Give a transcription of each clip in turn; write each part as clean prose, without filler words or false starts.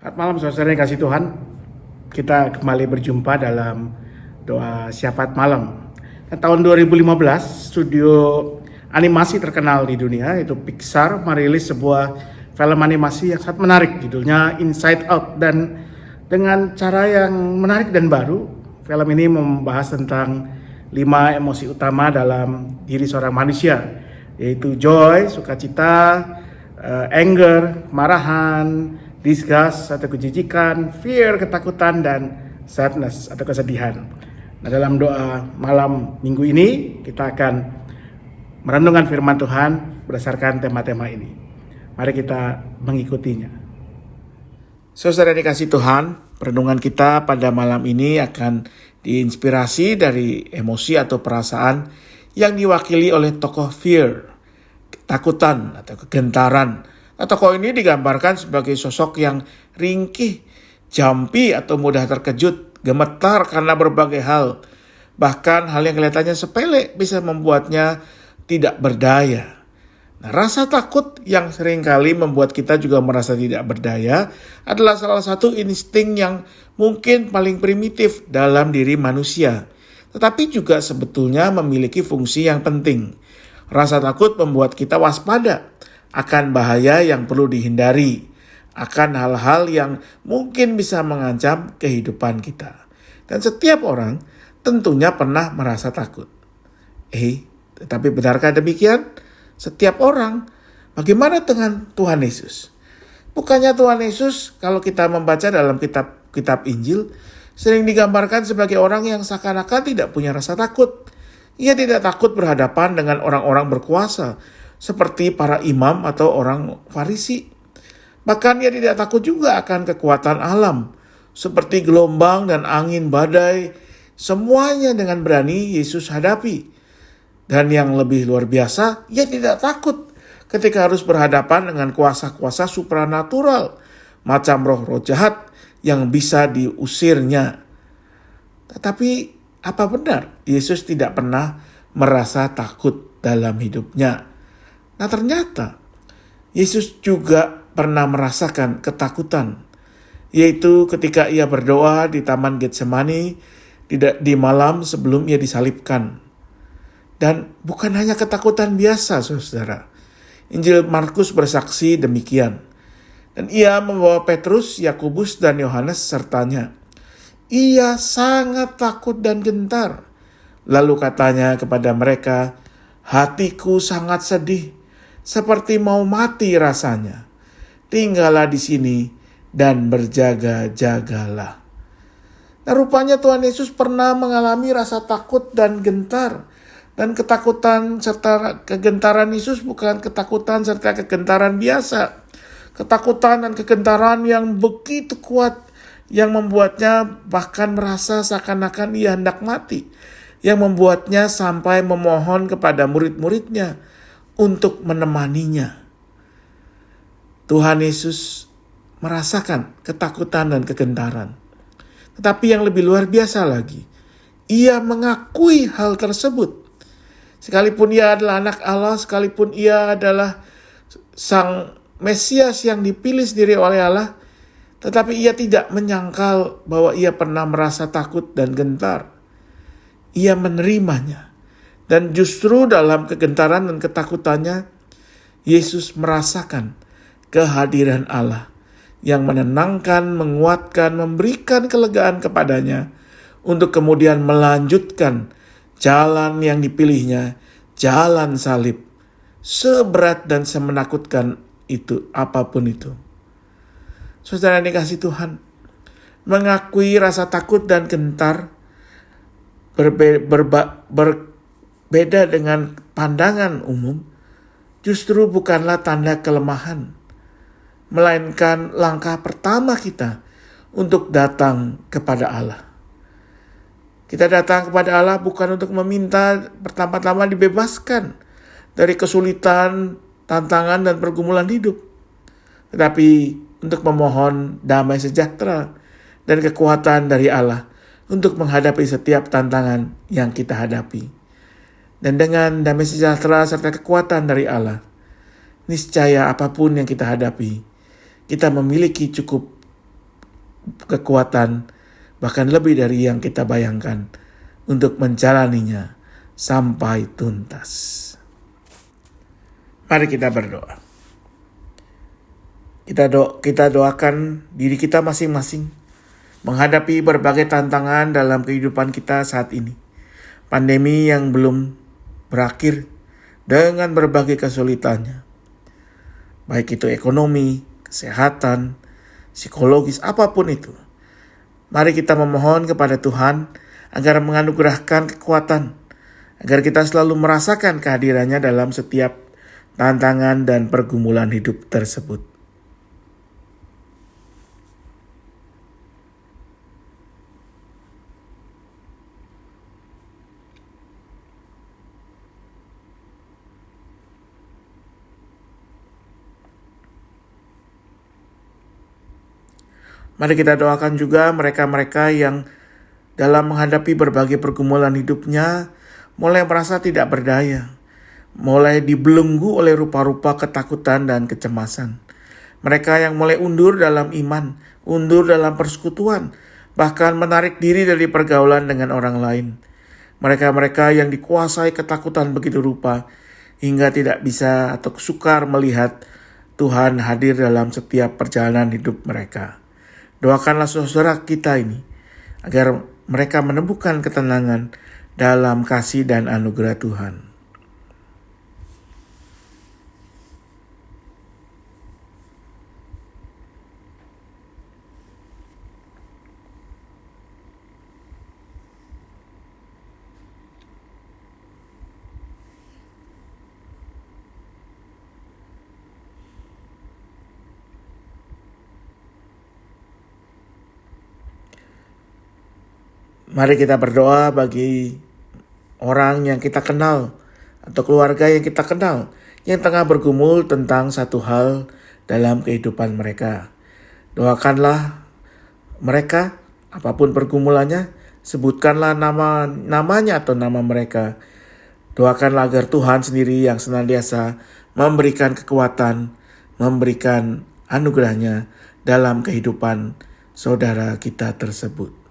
Selamat malam saudara yang kasih Tuhan. Kita kembali berjumpa dalam doa syafaat malam. Tahun 2015, studio animasi terkenal di dunia yaitu Pixar merilis sebuah film animasi yang sangat menarik, judulnya Inside Out. Dan dengan cara yang menarik dan baru, film ini membahas tentang 5 emosi utama dalam diri seorang manusia, yaitu joy, sukacita, anger, kemarahan, disgust atau kejijikan, fear, ketakutan, dan sadness atau kesedihan. Nah, dalam doa malam minggu ini kita akan merenungkan firman Tuhan berdasarkan tema-tema ini. Mari kita mengikutinya. Saudara dikasih Tuhan, perenungan kita pada malam ini akan diinspirasi dari emosi atau perasaan yang diwakili oleh tokoh fear, ketakutan atau kegentaran. Tokoh ini digambarkan sebagai sosok yang ringkih, jampi atau mudah terkejut, gemetar karena berbagai hal. Bahkan hal yang kelihatannya sepele bisa membuatnya tidak berdaya. Nah, rasa takut yang seringkali membuat kita juga merasa tidak berdaya adalah salah satu insting yang mungkin paling primitif dalam diri manusia. Tetapi juga sebetulnya memiliki fungsi yang penting. Rasa takut membuat kita waspada akan bahaya yang perlu dihindari, akan hal-hal yang mungkin bisa mengancam kehidupan kita. Dan setiap orang tentunya pernah merasa takut. Tetapi benarkah demikian? Setiap orang. Bagaimana dengan Tuhan Yesus? Bukannya Tuhan Yesus kalau kita membaca dalam kitab Injil sering digambarkan sebagai orang yang seakan-akan tidak punya rasa takut. Ia tidak takut berhadapan dengan orang-orang berkuasa seperti para imam atau orang Farisi. Bahkan ia tidak takut juga akan kekuatan alam seperti gelombang dan angin badai. Semuanya dengan berani Yesus hadapi. Dan yang lebih luar biasa, ia tidak takut ketika harus berhadapan dengan kuasa-kuasa supranatural macam roh-roh jahat yang bisa diusirnya. Tetapi apa benar Yesus tidak pernah merasa takut dalam hidupnya? Nah, ternyata Yesus juga pernah merasakan ketakutan, yaitu ketika ia berdoa di Taman Getsemani di malam sebelum ia disalibkan. Dan bukan hanya ketakutan biasa, saudara. Injil Markus bersaksi demikian. Dan ia membawa Petrus, Yakobus, dan Yohanes sertanya. Ia sangat takut dan gentar. Lalu katanya kepada mereka, hatiku sangat sedih, seperti mau mati rasanya. Tinggallah di sini dan berjaga-jagalah. Nah, rupanya Tuhan Yesus pernah mengalami rasa takut dan gentar. Dan ketakutan serta kegentaran Yesus bukan ketakutan serta kegentaran biasa. Ketakutan dan kegentaran yang begitu kuat yang membuatnya bahkan merasa seakan-akan ia hendak mati. Yang membuatnya sampai memohon kepada murid-muridnya untuk menemaninya. Tuhan Yesus merasakan ketakutan dan kegentaran. Tetapi yang lebih luar biasa lagi, ia mengakui hal tersebut. Sekalipun ia adalah anak Allah, sekalipun ia adalah sang Mesias yang dipilih sendiri oleh Allah, tetapi ia tidak menyangkal bahwa ia pernah merasa takut dan gentar. Ia menerimanya. Dan justru dalam kegentaran dan ketakutannya, Yesus merasakan kehadiran Allah yang menenangkan, menguatkan, memberikan kelegaan kepadanya untuk kemudian melanjutkan jalan yang dipilihnya, jalan salib, seberat dan semenakutkan itu, apapun itu. Saudara yang dikasihi Tuhan, mengakui rasa takut dan gentar berbeda dengan pandangan umum, justru bukanlah tanda kelemahan, melainkan langkah pertama kita untuk datang kepada Allah. Kita datang kepada Allah bukan untuk meminta pertama-tama dibebaskan dari kesulitan, tantangan, dan pergumulan hidup, tetapi untuk memohon damai sejahtera dan kekuatan dari Allah untuk menghadapi setiap tantangan yang kita hadapi. Dan dengan damai sejahtera serta kekuatan dari Allah, niscaya apapun yang kita hadapi, kita memiliki cukup kekuatan, bahkan lebih dari yang kita bayangkan untuk menjalaninya sampai tuntas. Mari kita berdoa. Kita doakan diri kita masing-masing menghadapi berbagai tantangan dalam kehidupan kita saat ini. Pandemi yang belum berakhir dengan berbagai kesulitannya. Baik itu ekonomi, kesehatan, psikologis, apapun itu. Mari kita memohon kepada Tuhan agar menganugerahkan kekuatan, agar kita selalu merasakan kehadirannya dalam setiap tantangan dan pergumulan hidup tersebut. Mari kita doakan juga mereka-mereka yang dalam menghadapi berbagai pergumulan hidupnya mulai merasa tidak berdaya, mulai dibelenggu oleh rupa-rupa ketakutan dan kecemasan. Mereka yang mulai undur dalam iman, undur dalam persekutuan, bahkan menarik diri dari pergaulan dengan orang lain. Mereka-mereka yang dikuasai ketakutan begitu rupa hingga tidak bisa atau sukar melihat Tuhan hadir dalam setiap perjalanan hidup mereka. Doakanlah saudara kita ini agar mereka menemukan ketenangan dalam kasih dan anugerah Tuhan. Mari kita berdoa bagi orang yang kita kenal atau keluarga yang kita kenal yang tengah bergumul tentang satu hal dalam kehidupan mereka. Doakanlah mereka, apapun pergumulannya, sebutkanlah namanya atau nama mereka. Doakanlah agar Tuhan sendiri yang senantiasa memberikan kekuatan, memberikan anugerahnya dalam kehidupan saudara kita tersebut.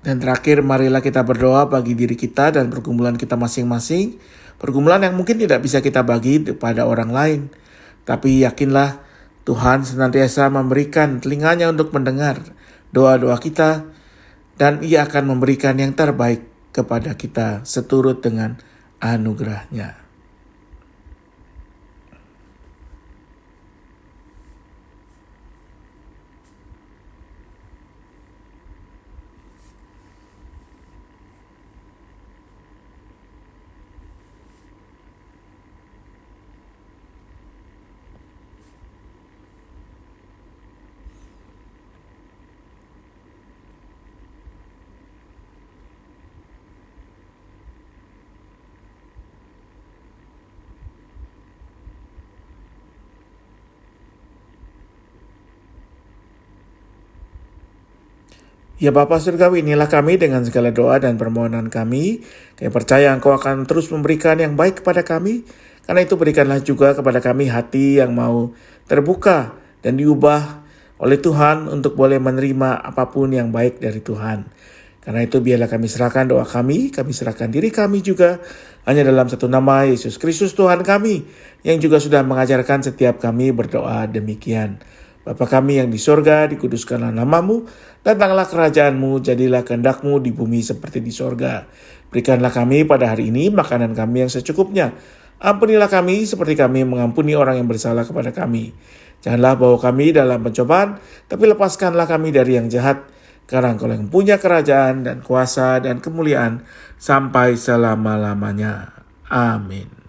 Dan terakhir, marilah kita berdoa bagi diri kita dan pergumulan kita masing-masing. Pergumulan yang mungkin tidak bisa kita bagi kepada orang lain. Tapi yakinlah Tuhan senantiasa memberikan telinganya untuk mendengar doa-doa kita. Dan Ia akan memberikan yang terbaik kepada kita seturut dengan anugerah-Nya. Ya Bapa Surgawi, inilah kami dengan segala doa dan permohonan kami. Kami percaya Engkau akan terus memberikan yang baik kepada kami. Karena itu berikanlah juga kepada kami hati yang mau terbuka dan diubah oleh Tuhan untuk boleh menerima apapun yang baik dari Tuhan. Karena itu biarlah kami serahkan doa kami serahkan diri kami juga hanya dalam satu nama, Yesus Kristus Tuhan kami, yang juga sudah mengajarkan setiap kami berdoa demikian. Bapa kami yang di sorga, dikuduskanlah namamu, datanglah kerajaanmu, jadilah kehendak-Mu di bumi seperti di sorga. Berikanlah kami pada hari ini makanan kami yang secukupnya. Ampunilah kami seperti kami mengampuni orang yang bersalah kepada kami. Janganlah bawa kami dalam pencobaan, tapi lepaskanlah kami dari yang jahat. Karena Engkau yang punya kerajaan dan kuasa dan kemuliaan sampai selama-lamanya. Amin.